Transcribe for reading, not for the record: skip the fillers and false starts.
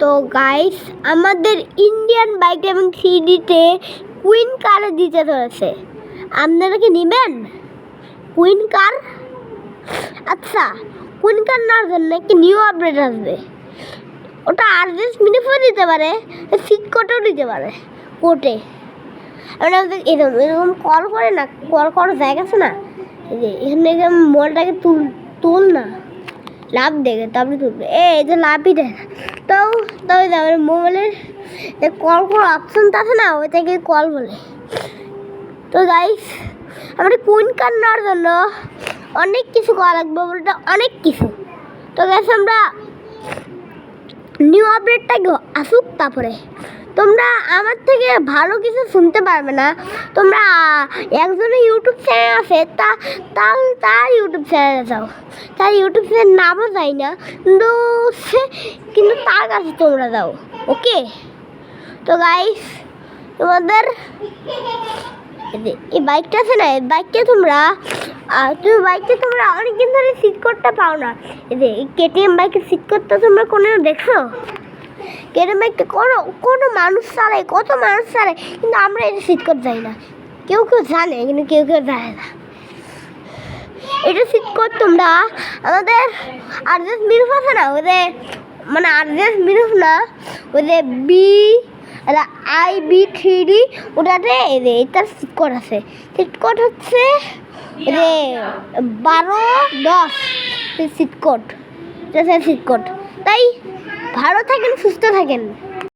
তো গাইস, আমাদের Indian bike এবং থ্রিডিতে কুইন কার দিতে চলেছে। আপনারা কি নেবেন কুইন কার? আচ্ছা, কুইন কার নেওয়ার জন্য একটি নিউ আপডেট আসবে। ওটা আরজেস মিনিফও দিতে পারে, সিট কোটেও দিতে পারে। কোটে এরকম কল করে না, কল করার জায়গা আছে না, এই যে এখানে মোবাইলটাকে তুল না, লাভ দেখে তারপরে তুলবে। এই যে লাভই দেয় না, তাও যাবে মোবাইলের কল করার অপশনটা আছে না, ওই থেকে কল বলে। তো গাইস, আমরা কুইন কার নেওয়ার জন্য অনেক কিছু করা লাগবে, বলতে অনেক কিছু। তো গাইস, আমরা নিউ আপডেটটা আসুক, তারপরে তোমরা আমার থেকে ভালো কিছু শুনতে পারবে না। তোমরা একজনের ইউটিউব চ্যানেল আছে, তার ইউটিউব চ্যানেলে যাও। তার ইউটিউব চ্যানেল নামও যাই না, কিন্তু তার কাছে তোমরা যাও। ওকে? তো গাইস, তোমাদের এই বাইকটা আছে না, এই বাইকটা তোমরা অনেকদিন ধরে সিট কোডটা পাও না। এই যে কেটিএম বাইকের সিট কোডটা তোমরা কোনো দেখছো? কেটিএম বাইকটা কোনো মানুষ চালায়, কত মানুষ চালায়, কিন্তু আমরা এটা সিট কোড যাই না। কেউ জানে, কিন্তু কেউ জানে না। এটা সিট কোড তোমরা আমাদের আরজেস মিরুফ আছে না, ওদের মানে আরজেস মিরুফ না, ওদের IB3D, ওটাতে এটার সিট কোড আছে। সিট কোড হচ্ছে 1210 সিট কোড। তাই ভালো থাকেন, সুস্থ থাকেন।